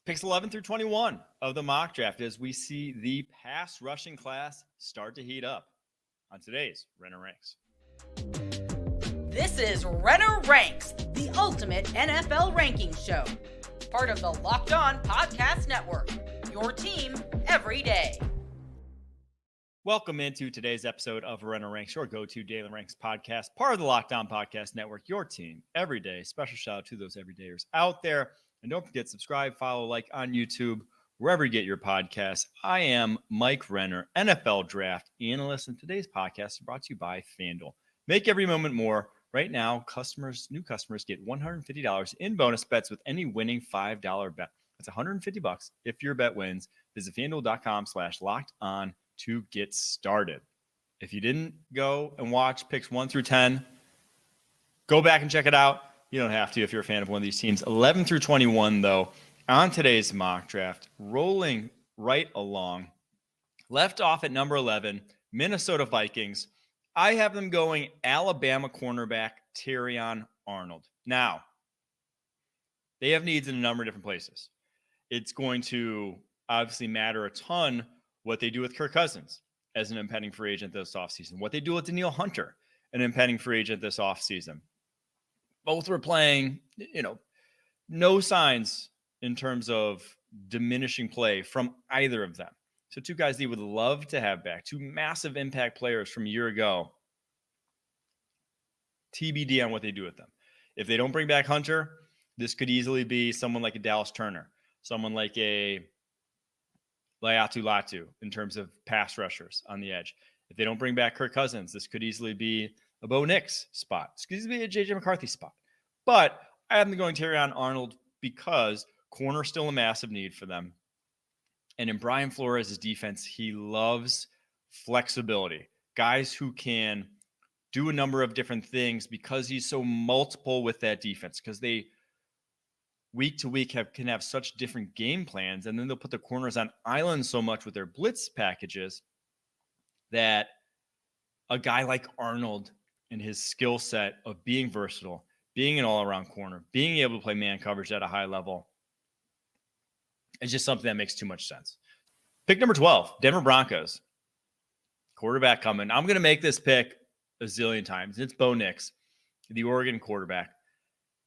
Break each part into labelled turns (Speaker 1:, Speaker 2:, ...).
Speaker 1: Picks 11 through 21 of the mock draft as we see the pass rushing class start to heat up on today's Renner Ranks.
Speaker 2: This is Renner Ranks, the ultimate NFL ranking show. Part of the Locked On Podcast Network, your team every day.
Speaker 1: Welcome into today's episode of Renner Ranks, your go-to daily ranks podcast, part of the Locked On Podcast Network, your team every day. Special shout out to those everydayers out there. And don't forget, subscribe, follow, like on YouTube, wherever you get your podcasts. I am Mike Renner, NFL draft analyst, and today's podcast is brought to you by FanDuel. Make every moment more. Right now, new customers get $150 in bonus bets with any winning $5 bet. That's $150 if your bet wins. Visit FanDuel.com/locked-on to get started. If you didn't go and watch picks 1 through 10, go back and check it out. You don't have to if you're a fan of one of these teams. 11 through 21, though, on today's mock draft, rolling right along. Left off at number 11, Minnesota Vikings. I have them going Alabama cornerback Terrion Arnold. Now, they have needs in a number of different places. It's going to obviously matter a ton what they do with Kirk Cousins as an impending free agent this offseason, what they do with Danielle Hunter, an impending free agent this offseason. Both were playing, no signs in terms of diminishing play from either of them. So two guys they would love to have back, two massive impact players from a year ago. TBD on what they do with them. If they don't bring back Hunter, this could easily be someone like a Dallas Turner, someone like a Laiatu Latu in terms of pass rushers on the edge. If they don't bring back Kirk Cousins, this could easily be a Bo Nix spot. This could easily be a J.J. McCarthy spot. But I have them going Terrion Arnold because corner still a massive need for them. And in Brian Flores' defense, he loves flexibility. Guys who can do a number of different things because he's so multiple with that defense, because they week to week can have such different game plans, and then they'll put the corners on island so much with their blitz packages that a guy like Arnold and his skill set of being versatile, being an all-around corner, being able to play man coverage at a high level, is just something that makes too much sense. Pick number 12, Denver Broncos. Quarterback coming. I'm going to make this pick a zillion times. It's Bo Nix, the Oregon quarterback.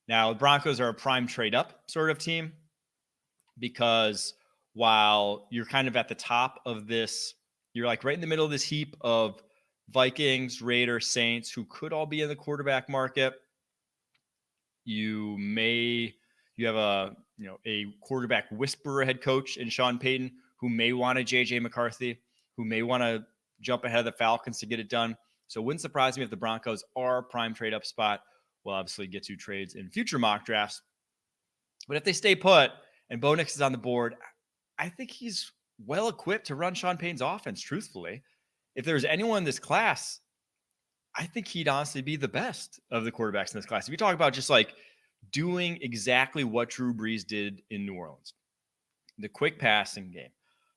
Speaker 1: Now, the Broncos are a prime trade-up sort of team because while you're kind of at the top of this, you're like right in the middle of this heap of Vikings, Raiders, Saints, who could all be in the quarterback market. You have a quarterback whisperer head coach in Sean Payton, who may want a J.J. McCarthy, who may want to jump ahead of the Falcons to get it done. So it wouldn't surprise me if the Broncos are a prime trade-up spot. We'll obviously get to trades in future mock drafts. But if they stay put and Bo Nix is on the board, I think he's well equipped to run Sean Payton's offense, truthfully. If there's anyone in this class, I think he'd honestly be the best of the quarterbacks in this class. If you talk about just like doing exactly what Drew Brees did in New Orleans, the quick passing game,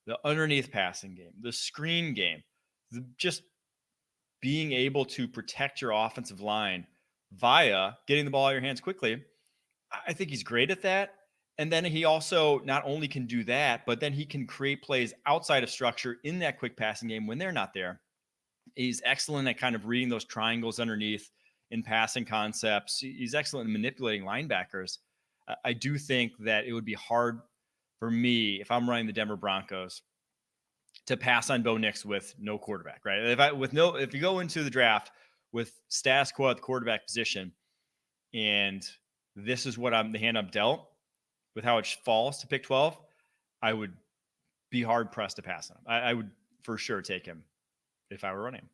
Speaker 1: the underneath passing game, the screen game, just being able to protect your offensive line via getting the ball out of your hands quickly, I think he's great at that. And then he also not only can do that, but then he can create plays outside of structure in that quick passing game when they're not there. He's excellent at kind of reading those triangles underneath in passing concepts. He's excellent in manipulating linebackers. I do think that it would be hard for me, if I'm running the Denver Broncos, to pass on Bo Nix with no quarterback, right? If you go into the draft with status quo at the quarterback position, and this is what the hand I'm dealt with how it falls to pick 12, I would be hard pressed to pass on him. I would for sure take him if I were running.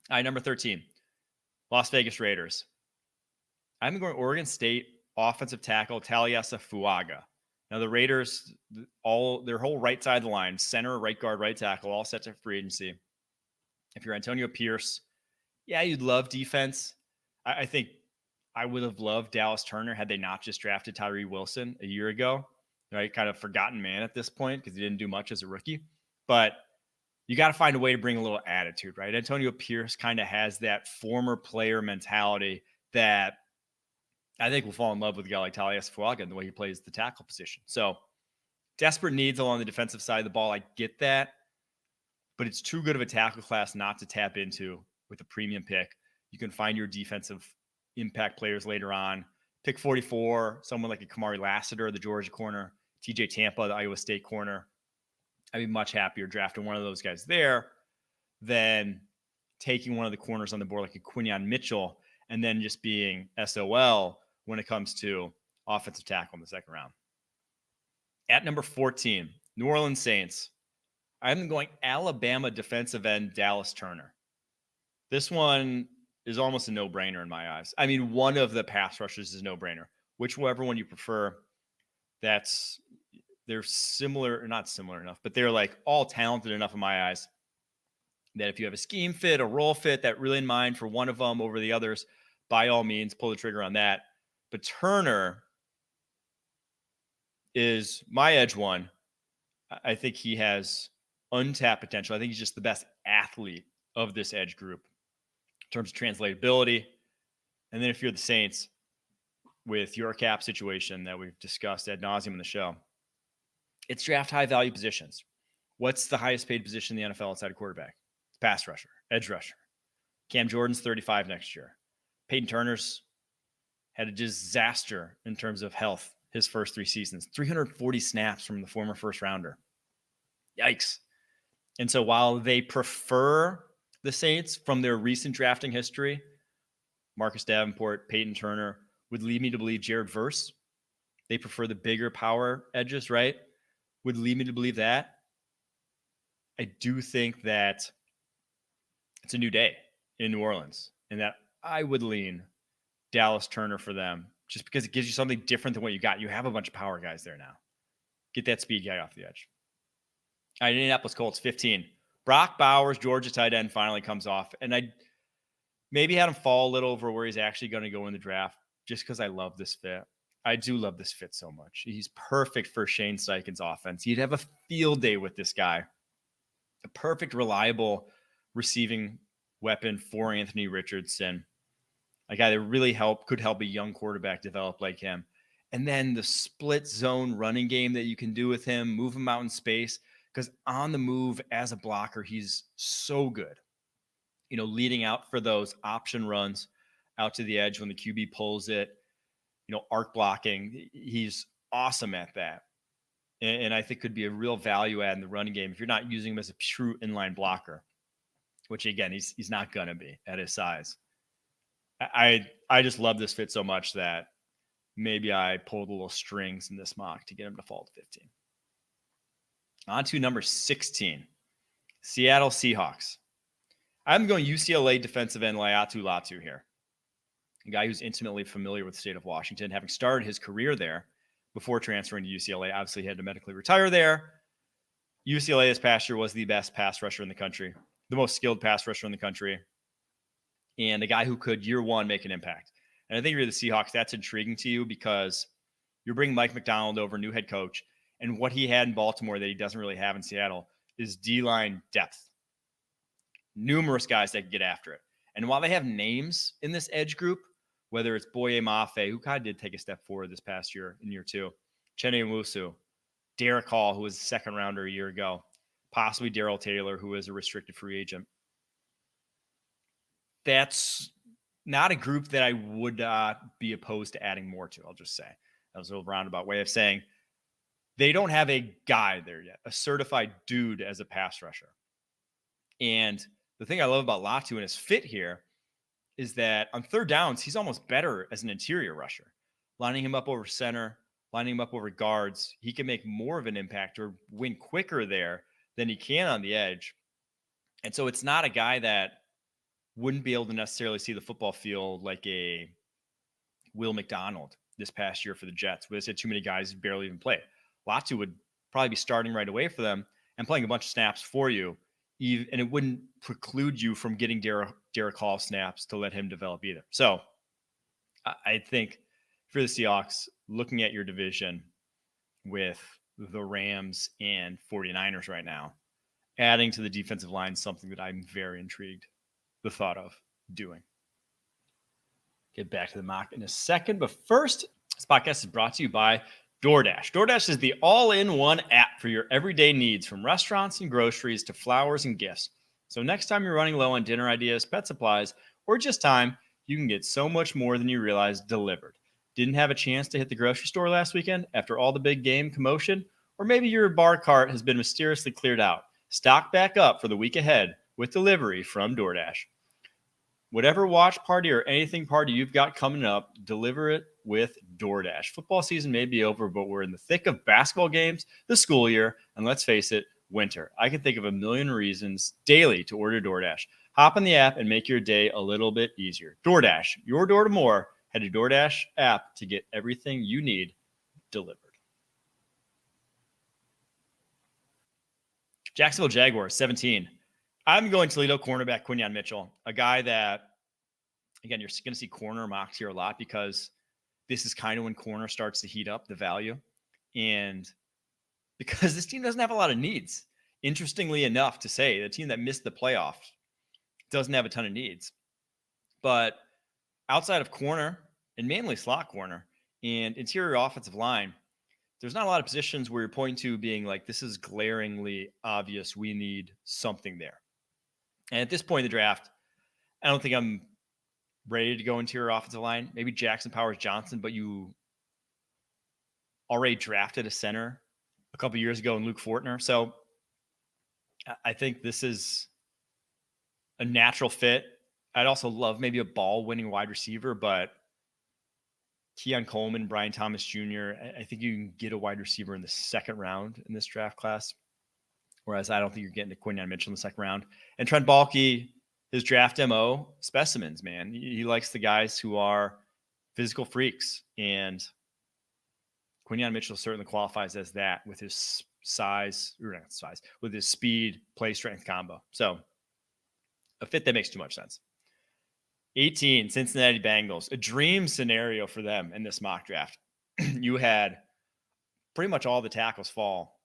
Speaker 1: All right, number 13, Las Vegas Raiders. I'm going Oregon State offensive tackle Taliesa Fuaga. Now the Raiders, their whole right side of the line, center, right guard, right tackle, all set to free agency. If you're Antonio Pierce, yeah, you'd love defense. I think I would have loved Dallas Turner had they not just drafted Tyree Wilson a year ago, right? Kind of forgotten man at this point because he didn't do much as a rookie. But you got to find a way to bring a little attitude, right? Antonio Pierce kind of has that former player mentality that I think we'll fall in love with a guy like Taliesa Fuaga and the way he plays the tackle position. So Desperate needs along the defensive side of the ball. I get that, but it's too good of a tackle class not to tap into with a premium pick. You can find your defensive impact players later on. Pick 44, someone like a Kamari Lassiter, the Georgia corner, TJ Tampa, the Iowa State corner. I'd be much happier drafting one of those guys there than taking one of the corners on the board like a Quinyon Mitchell and then just being SOL when it comes to offensive tackle in the second round. At number 14, New Orleans Saints. I'm going Alabama defensive end Dallas Turner. This one is almost a no-brainer in my eyes. I mean, one of the pass rushers is a no-brainer. Whichever one you prefer, they're similar, or not similar enough, but they're like all talented enough in my eyes that if you have a scheme fit, a role fit that really in mind for one of them over the others, by all means, pull the trigger on that. But Turner is my edge one. I think he has untapped potential. I think he's just the best athlete of this edge group in terms of translatability. And then if you're the Saints, with your cap situation that we've discussed ad nauseum in the show, it's draft high value positions. What's the highest paid position in the NFL outside of quarterback? It's pass rusher, edge rusher. Cam Jordan's 35 next year. Peyton Turner's had a disaster in terms of health his first 3 seasons. 340 snaps from the former first rounder. Yikes. And so while they prefer the Saints from their recent drafting history, Marcus Davenport, Peyton Turner, would lead me to believe Jared Verse. They prefer the bigger power edges, right? Would lead me to believe that. I do think that it's a new day in New Orleans and that I would lean Dallas Turner for them just because it gives you something different than what you got. You have a bunch of power guys there now. Get that speed guy off the edge. All right, Indianapolis Colts, 15. Brock Bowers, Georgia tight end, finally comes off. And I maybe had him fall a little over where he's actually going to go in the draft just because I love this fit. I do love this fit so much. He's perfect for Shane Steichen's offense. You'd have a field day with this guy. A perfect, reliable receiving weapon for Anthony Richardson. A guy that really could help a young quarterback develop like him. And then the split zone running game that you can do with him, move him out in space, because on the move as a blocker, he's so good. You know, leading out for those option runs out to the edge when the QB pulls it, you know, arc blocking. He's awesome at that. And I think could be a real value add in the running game if you're not using him as a true inline blocker, which again, he's not going to be at his size. I just love this fit so much that maybe I pulled a little strings in this mock to get him to fall to 15. On to number 16, Seattle Seahawks. I'm going UCLA defensive end Laiatu Latu here. A guy who's intimately familiar with the state of Washington, having started his career there before transferring to UCLA. Obviously, he had to medically retire there. UCLA this past year was the best pass rusher in the country, the most skilled pass rusher in the country, and a guy who could year one make an impact. And I think if you're the Seahawks, that's intriguing to you because you're bringing Mike McDonald over, new head coach, and what he had in Baltimore that he doesn't really have in Seattle is D-line depth. Numerous guys that can get after it. And while they have names in this edge group, whether it's Boye Mafe, who kind of did take a step forward this past year in year 2, Chene Nwusu, Derek Hall, who was a second rounder a year ago, possibly Darrell Taylor, who is a restricted free agent. That's not a group that I would be opposed to adding more to, I'll just say. That was a little roundabout way of saying they don't have a guy there yet, a certified dude as a pass rusher. And the thing I love about Latu and his fit here is that on third downs, he's almost better as an interior rusher. Lining him up over center, lining him up over guards, he can make more of an impact or win quicker there than he can on the edge. And so it's not a guy that wouldn't be able to necessarily see the football field like a Will McDonald this past year for the Jets, where they said too many guys barely even play. Latu would probably be starting right away for them and playing a bunch of snaps for you. And it wouldn't preclude you from getting Derek Hall snaps to let him develop either. So I think for the Seahawks, looking at your division with the Rams and 49ers right now, adding to the defensive line is something that I'm very intrigued the thought of doing. Get back to the mock in a second. But first, this podcast is brought to you by DoorDash. DoorDash is the all-in-one app for your everyday needs, from restaurants and groceries to flowers and gifts. So next time you're running low on dinner ideas, pet supplies, or just time, you can get so much more than you realize delivered. Didn't have a chance to hit the grocery store last weekend after all the big game commotion? Or maybe your bar cart has been mysteriously cleared out. Stock back up for the week ahead with delivery from DoorDash. Whatever watch party or anything party you've got coming up, deliver it with DoorDash. Football season may be over, but we're in the thick of basketball games, the school year, and let's face it, winter. I can think of a million reasons daily to order DoorDash. Hop on the app and make your day a little bit easier. DoorDash, your door to more. Head to DoorDash app to get everything you need delivered. Jacksonville Jaguars, 17. I'm going Toledo cornerback Quinyon Mitchell, a guy that, again, you're going to see corner mocks here a lot because this is kind of when corner starts to heat up the value. And because this team doesn't have a lot of needs. Interestingly enough to say, the team that missed the playoffs doesn't have a ton of needs. But outside of corner and mainly slot corner and interior offensive line, there's not a lot of positions where you're pointing to being like, this is glaringly obvious. We need something there. And at this point in the draft, I don't think I'm ready to go interior offensive line. Maybe Jackson Powers Johnson, but you already drafted a center a couple years ago in Luke Fortner. So I think this is a natural fit. I'd also love maybe a ball-winning wide receiver, but Keon Coleman, Brian Thomas Jr., I think you can get a wide receiver in the second round in this draft class. Whereas I don't think you're getting to Quinyon Mitchell in the second round. And Trent Baalke, his draft MO, specimens, man. He likes the guys who are physical freaks. And Quinyon Mitchell certainly qualifies as that with his with his speed, play strength combo. So a fit that makes too much sense. 18, Cincinnati Bengals, a dream scenario for them in this mock draft. You had pretty much all the tackles fall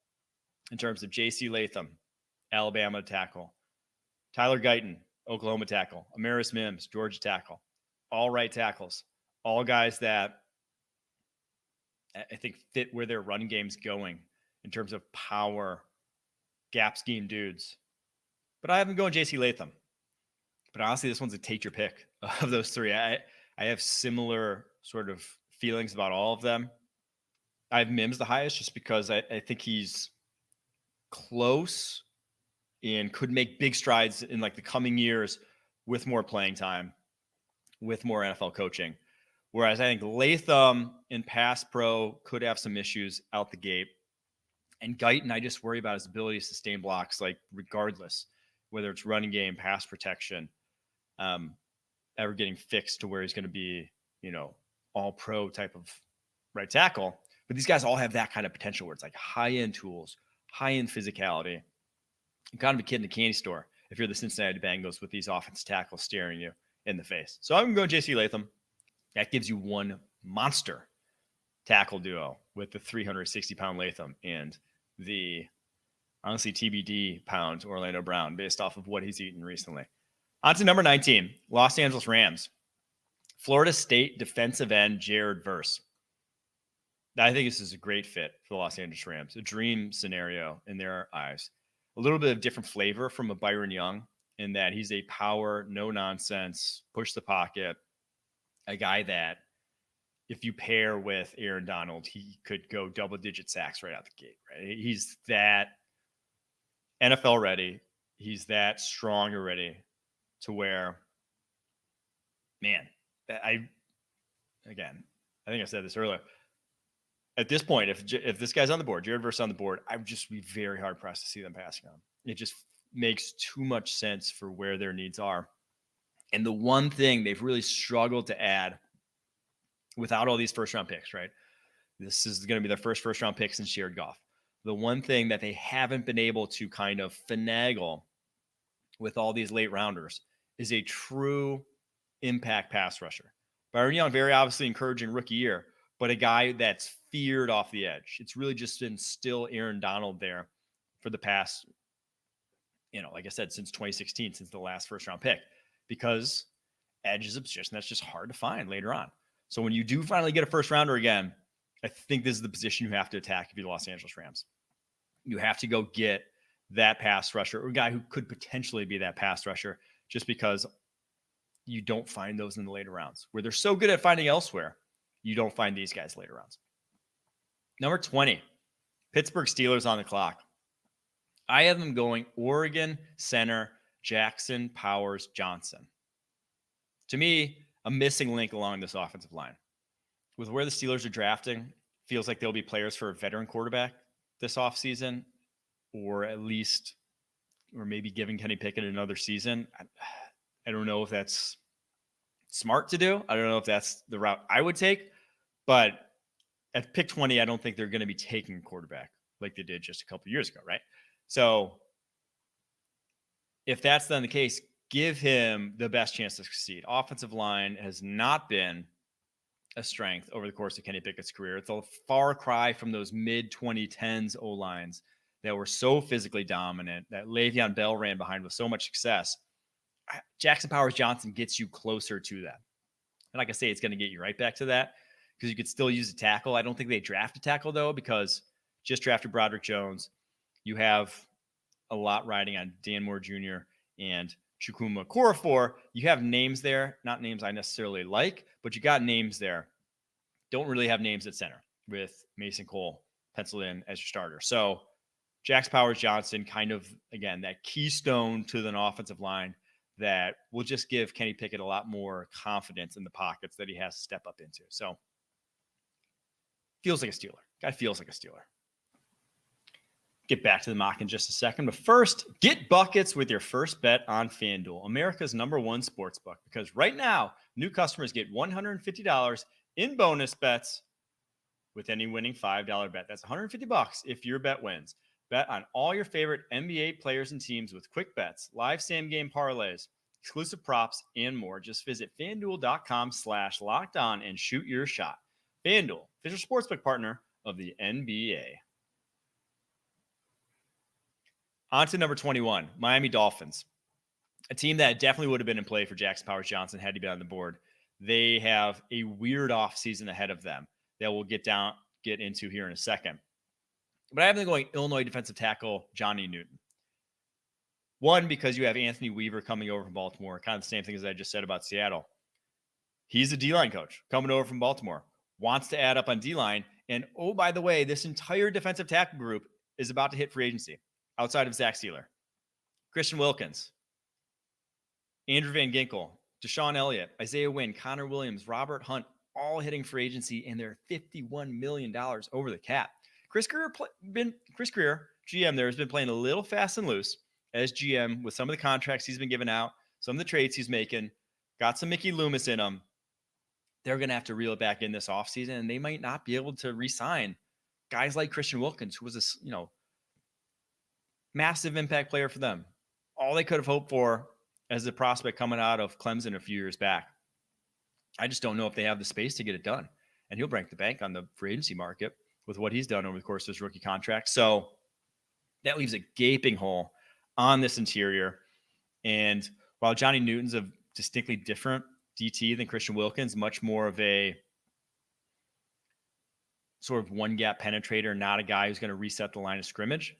Speaker 1: in terms of J.C. Latham, Alabama tackle, Tyler Guyton, Oklahoma tackle, Amaris Mims, Georgia tackle, all right tackles, all guys that I think fit where their run game's going in terms of power, gap scheme dudes. But I haven't going J.C. Latham. But honestly, this one's a take your pick of those three. I have similar sort of feelings about all of them. I have Mims the highest just because I think he's close and could make big strides in like the coming years with more playing time, with more NFL coaching. Whereas I think Latham in pass pro could have some issues out the gate. And Guyton, I just worry about his ability to sustain blocks, like regardless, whether it's running game, pass protection, ever getting fixed to where he's going to be, all pro type of right tackle. But these guys all have that kind of potential where it's like high-end tools, high-end physicality. You're kind of a kid in a candy store if you're the Cincinnati Bengals with these offensive tackles staring you in the face. So I'm going J.C. Latham. That gives you one monster tackle duo with the 360-pound Latham and the, honestly, TBD pound Orlando Brown based off of what he's eaten recently. On to number 19, Los Angeles Rams. Florida State defensive end Jared Verse. I think this is a great fit for the Los Angeles Rams. A dream scenario in their eyes. A little bit of different flavor from a Byron Young in that he's a power, no nonsense, push the pocket, a guy that if you pair with Aaron Donald, he could go double-digit sacks right out the gate, right? He's that NFL ready. He's that strong already to where, man, I think I said this earlier. At this point, if this guy's on the board, Jared Verse on the board, I would just be very hard-pressed to see them passing on him. It just makes too much sense for where their needs are. And the one thing they've really struggled to add without all these first-round picks, right? This is going to be their first-round pick since Jared Goff. The one thing that they haven't been able to kind of finagle with all these late rounders is a true impact pass rusher. Byron Young, very obviously encouraging rookie year, but a guy that's feared off the edge. It's really just been still Aaron Donald there for the past, like I said, since 2016, since the last first-round pick, because edge is a position that's just hard to find later on. So when you do finally get a first rounder again, I think this is the position you have to attack if you're the Los Angeles Rams. You have to go get that pass rusher or a guy who could potentially be that pass rusher, just because you don't find those in the later rounds where they're so good at finding elsewhere. You don't find these guys later rounds. Number 20, Pittsburgh Steelers on the clock. I have them going Oregon center, Jackson Powers Johnson. To me, a missing link along this offensive line. With where the Steelers are drafting, feels like there'll be players for a veteran quarterback this offseason, or at least, or maybe giving Kenny Pickett another season. I don't know if that's smart to do. I don't know if that's the route I would take, but at pick 20, I don't think they're going to be taking a quarterback like they did just a couple of years ago, right? So if that's then the case, give him the best chance to succeed. Offensive line has not been a strength over the course of Kenny Pickett's career. It's a far cry from those mid-2010s O-lines that were so physically dominant, that Le'Veon Bell ran behind with so much success. Jackson Powers Johnson gets you closer to that. And like I say, it's going to get you right back to that because you could still use a tackle. I don't think they draft a tackle, though, because just drafted Broderick Jones. You have a lot riding on Dan Moore Jr. and Chukwuma Okorafor. You have names there, not names I necessarily like, but you got names there. Don't really have names at center with Mason Cole penciled in as your starter. So Jax Powers Johnson, kind of, again, that keystone to an offensive line that will just give Kenny Pickett a lot more confidence in the pockets that he has to step up into. So feels like a Steeler. Guy feels like a Steeler. Get back to the mock in just a second. But first, get buckets with your first bet on FanDuel, America's #1 sports book. Because right now, new customers get $150 in bonus bets with any winning $5 bet. That's $150 if your bet wins. Bet on all your favorite NBA players and teams with quick bets, live same-game parlays, exclusive props, and more. Just visit FanDuel.com/lockedon and shoot your shot. FanDuel, official sportsbook partner of the NBA. On to number 21, Miami Dolphins. A team that definitely would have been in play for Jackson Powers Johnson had he been on the board. They have a weird offseason ahead of them that we'll get into here in a second. But I have them going Illinois defensive tackle Johnny Newton. One, because you have Anthony Weaver coming over from Baltimore, kind of the same thing as I just said about Seattle. He's a D-line coach coming over from Baltimore, wants to add up on D-line. And oh, by the way, this entire defensive tackle group is about to hit free agency outside of Zach Sealer. Christian Wilkins, Andrew Van Ginkel, Deshaun Elliott, Isaiah Wynn, Connor Williams, Robert Hunt, all hitting free agency, and they're $51 million over the cap. Chris Greer, GM there, has been playing a little fast and loose as GM with some of the contracts he's been giving out, some of the trades he's making, got some Mickey Loomis in them. They're going to have to reel it back in this offseason, and they might not be able to re-sign guys like Christian Wilkins, who was a massive impact player for them. All they could have hoped for as a prospect coming out of Clemson a few years back. I just don't know if they have the space to get it done. And he'll break the bank on the free agency market with what he's done over the course of his rookie contract. So that leaves a gaping hole on this interior. And while Johnny Newton's a distinctly different DT than Christian Wilkins, much more of a sort of one gap penetrator, not a guy who's going to reset the line of scrimmage.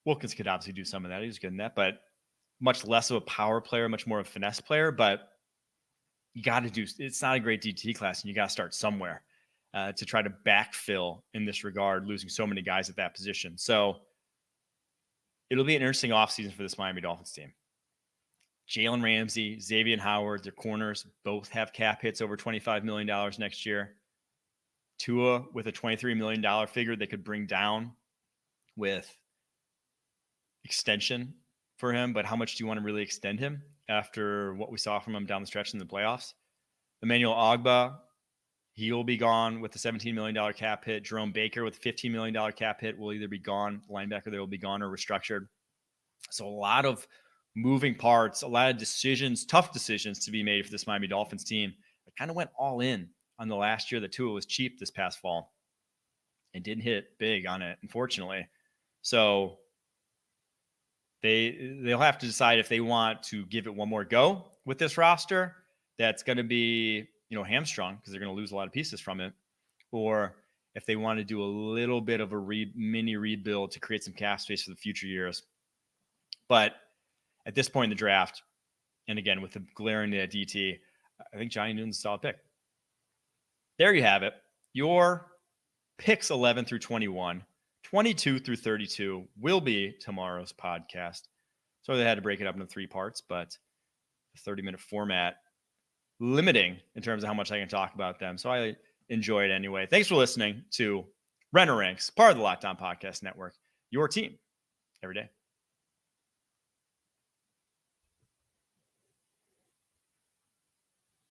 Speaker 1: Wilkins could obviously do some of that. He was good in that, but much less of a power player, much more of a finesse player. But you got to do, it's not a great DT class, and you got to start somewhere to try to backfill in this regard, losing so many guys at that position. So it'll be an interesting offseason for this Miami Dolphins team. Jalen Ramsey, Xavier Howard, their corners both have cap hits over $25 million next year. Tua with a $23 million figure they could bring down with extension for him, but how much do you want to really extend him after what we saw from him down the stretch in the playoffs? Emmanuel Ogbah, he will be gone with the $17 million cap hit. Jerome Baker with a $15 million cap hit will either be gone, linebacker there will be gone or restructured. So a lot of moving parts, a lot of decisions, tough decisions to be made for this Miami Dolphins team. It kind of went all in on the last year that Tua was cheap this past fall and didn't hit big on it, unfortunately. So they'll have to decide if they want to give it one more go with this roster that's going to be, hamstrung because they're going to lose a lot of pieces from it, or if they want to do a little bit of a mini rebuild to create some cap space for the future years. But at this point in the draft, and again, with the glaring at DT, I think Johnny Newton's a solid pick. There you have it. Your picks 11 through 21, 22 through 32 will be tomorrow's podcast. So they had to break it up into 3 parts, but the 30-minute format limiting in terms of how much I can talk about them. So I enjoy it anyway. Thanks for listening to Renner Ranks, part of the Locked On Podcast Network, your team every day.